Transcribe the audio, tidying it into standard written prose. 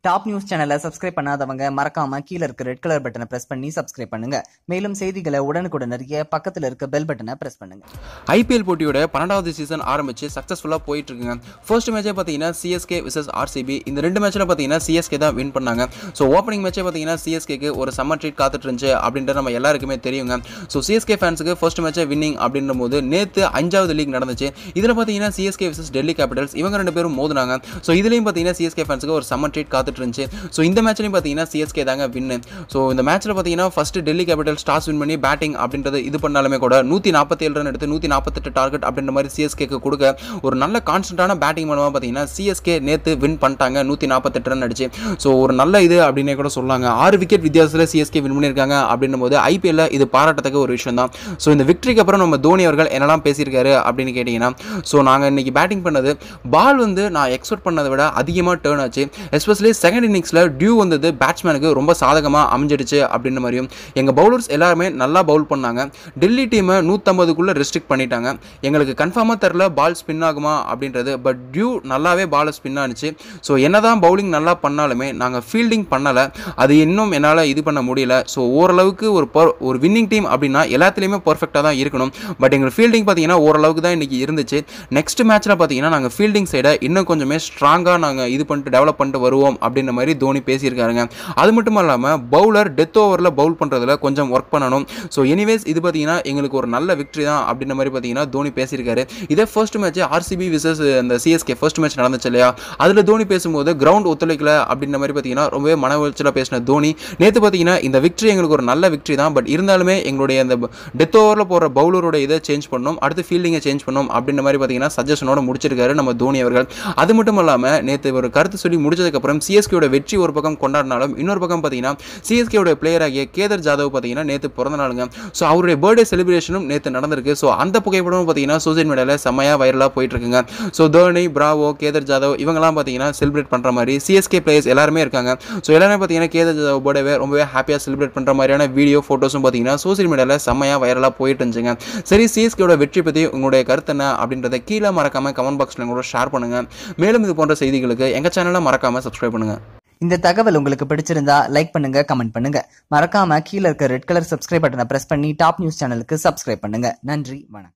Top news சேனலை subscribe பண்ணாதவங்க மறக்காம கீழ இருக்க ரெட் கலர் பட்டனை பிரஸ் பண்ணி சப்ஸ்கிரைப் பண்ணுங்க. மேலும் செய்திகளை உடனுக்குடன் அறிய பக்கத்துல இருக்க பெல் பட்டனை பிரஸ் பண்ணுங்க. ஐபிஎல் போட்டியோட 12வது சீசன் ஆரம்பிச்சு சக்சஸ்ஃபுல்லா போயிட்டு இருக்குங்க. ஃபர்ஸ்ட் மேட்சே பாத்தீங்கன்னா சிஎஸ்கே vs ஆர்சிபி. இந்த ரெண்டு மேட்ச்ல பாத்தீங்கன்னா சிஎஸ்கே தான் வின் பண்ணாங்க. ஸோ ஓப்பனிங் மேட்சே பாத்தீங்கன்னா சிஎஸ்கேக்கு ஒரு சம்மர் ட்ரீட் காத்துட்டு இருந்துச்சு அப்படின்ற நம்ம எல்லாருக்குமே தெரியுங்க. ஸோ சிஎஸ்கே ஃபேன்ஸுக்கு ஃபர்ஸ்ட் மேட்சே வின்னிங் அப்படின்ற போது நேற்று 5வது லீக் நடந்துச்சு. இதுல பாத்தீங்கன்னா சிஎஸ்கே vs டெல்லி கேபிட்டல்ஸ் இவங்க ரெண்டு பேரும் மோதுனாங்க. ஸோ இதுலயும் பாத்தீங்கன்னா சிஎஸ்கே ஃபேன்ஸுக்கு ஒரு சம்மர் ட்ரீட் காத்துட்டு இருந்துச்சு. ஸோ இந்த மேட்ச்லையும் பார்த்தீங்கன்னா சிஎஸ்கே தாங்க வின்னு. ஸோ இந்த மேட்ச்சில் பார்த்தீங்கன்னா first Delhi Capitals toss win பண்ணி பேட்டிங் அப்படின்றது இது பண்ணாலுமே கூட 147 ரன் எடுத்து 148 டார்கெட் அப்படின்ற மாதிரி சிஎஸ்கேக்கு கொடுக்க ஒரு நல்ல கான்ஸ்டன்டான பேட்டிங் மூலமாக பார்த்தீங்கன்னா சிஎஸ்கே நேற்று வின் பண்ணிட்டாங்க. 148 ரன் அடிச்சு. ஸோ ஒரு நல்ல இது அப்படின்னே கூட சொல்லாங்க. 6 விக்கெட் வித்தியாசத்தில் சிஎஸ்கே வின் பண்ணியிருக்காங்க அப்படின்னும் போது ஐபிஎல்ல இது பாராட்டத்தக்க ஒரு விஷயம் தான். ஸோ இந்த விக்டரிக்கு அப்புறம் நம்ம தோனி அவர்கள் என்னெல்லாம் பேசியிருக்காரு அப்படின்னு கேட்டிங்கன்னா, ஸோ நாங்கள் இன்னைக்கு பேட்டிங் பண்ணது பால் வந்து நான் எக்ஸ்பெக்ட் பண்ணதை விட அதிகமாக டேர்ன் ஆச்சு. எஸ்பெஷலி செகண்ட் இன்னிங்ஸில் டியூ வந்தது பேட்ஸ்மேனுக்கு ரொம்ப சாதகமாக அமைஞ்சிடுச்சு அப்படின்ற மாதிரியும், எங்கள் பவுலர்ஸ் எல்லாருமே நல்லா பவுல் பண்ணாங்க. டெல்லி டீமை 150க்குள்ளே ரெஸ்ட்ரிக்ட் பண்ணிட்டாங்க. எங்களுக்கு கன்ஃபார்மாக தெரில பால் ஸ்பின் ஆகுமா அப்படின்றது. பட் டியூ நல்லாவே பாலை ஸ்பின் ஆனிச்சு. ஸோ என்னதான் பவுலிங் நல்லா பண்ணாலுமே நாங்கள் ஃபீல்டிங் பண்ணலை. அது இன்னும் என்னால் இது பண்ண முடியல. ஸோ ஓரளவுக்கு ஒரு வின்னிங் டீம் அப்படின்னா எல்லாத்துலேயுமே பர்ஃபெக்டாக தான் இருக்கணும். பட் எங்கள் ஃபீல்டிங் பார்த்தீங்கன்னா ஓரளவுக்கு தான் இன்றைக்கி இருந்துச்சு. நெக்ஸ்ட் மேட்ச்சில் பார்த்தீங்கன்னா நாங்கள் ஃபீல்டிங் சைடை இன்னும் கொஞ்சமே ஸ்ட்ராங்காக நாங்கள் இது பண்ணிட்டு டெவலப் பண்ணிட்டு வருவோம் அப்படின்ற மாதிரி தோனி பேசியிருக்காருங்க. அது மட்டும் இல்லாமல் பவுலர் டெத் ஓவரில் பவுல் பண்ணுறதுல கொஞ்சம் ஒர்க் பண்ணணும். ஸோ எனிவேஸ் இது பார்த்தீங்கன்னா எங்களுக்கு ஒரு நல்ல விக்டரி தான் அப்படின்ற மாதிரி பார்த்தீங்கன்னா தோனி பேசியிருக்காரு. இதே ஃபர்ஸ்ட் மேட்ச் ஆர்சிபி விசஸ் அந்த சிஎஸ்கே ஃபர்ஸ்ட் மேட்ச் நடந்துச்சு இல்லையா, அதில் தோனி பேசும்போது கிரவுண்ட் ஒத்துழைக்கல அப்படின்ற மாதிரி பார்த்தீங்கன்னா ரொம்பவே மன உளைச்சலாக பேசின தோனி நேற்று பார்த்தீங்கன்னா இந்த விக்டரி எங்களுக்கு ஒரு நல்ல விக்டரி தான். பட் இருந்தாலுமே எங்களுடைய அந்த டெத் ஓவரில் போகிற பவுலரோட இதை சேஞ்ச் பண்ணணும், அடுத்து ஃபீல்டிங்கை சேஞ்ச் பண்ணணும் அப்படின்ற மாதிரி பார்த்தீங்கன்னா சஜஷனோட முடிச்சிருக்காரு நம்ம தோனி அவர்கள். அது மட்டும் இல்லாமல் நேற்று ஒரு கருத்து சொல்லி முடிச்சதுக்கப்புறம் சிஎஸ்கேயோட வெற்றி ஒரு பக்கம் கொண்டாடினாலும் இன்னொரு பக்கம் பார்த்தீங்கன்னா சிஎஸ்கேயோட பிளேயர் ஆகிய கேதர் ஜாதவ் பார்த்தீங்கன்னா நேற்று பிறந்த நாளுங்க. ஸோ அவருடைய பர்த்டே செலிப்ரேஷனும் நேற்று நடந்திருக்கு. ஸோ அந்த புகைப்படமும் பார்த்தீங்கன்னா சோசியல் மீடியாவில் செம்மையாக வைரலாக போயிட்டு இருக்குங்க. So Dhoni, Bravo, gather Jadhav இவங்கெல்லாம் பார்த்தீங்கன்னா செலிப்ரேட் பண்ணுற மாதிரி சிஎஸ்கே பிளேயர்ஸ் எல்லாருமே இருக்காங்க. ஸோ எல்லாருமே பார்த்தீங்கன்னா கேதர் ஜாதவ் பர்த்டே ரொம்பவே ஹாப்பியாக செலிப்ரேட் பண்ணுற மாதிரியான வீடியோ ஃபோட்டோஸும் பார்த்தீங்கன்னா சோசியல் மீடியாவில் செம்மையாக வைரலாக போயிட்டு இருந்துச்சுங்க. சரி, சிஎஸ்கேயோட வெற்றி பற்றி உங்களுடைய கருத்து என்ன அப்படின்றத கீழே மறக்காம கமெண்ட் பாக்ஸில் கூட ஷேர் பண்ணுங்க. மேலும் இது போன்ற செய்திகளுக்கு எங்கள் சேனலை மறக்காம சப்ஸ்கிரைப் பண்ணுங்க. இந்த தகவல் உங்களுக்கு பிடிச்சிருந்தா லைக் பண்ணுங்க, கமெண்ட் பண்ணுங்க. மறக்காம கீழ இருக்க ரெட் கலர் சப்ஸ்கிரைப் பட்டனை பிரஸ் பண்ணி டாப் நியூஸ் சேனலுக்கு சப்ஸ்கிரைப் பண்ணுங்க. நன்றி, வணக்கம்.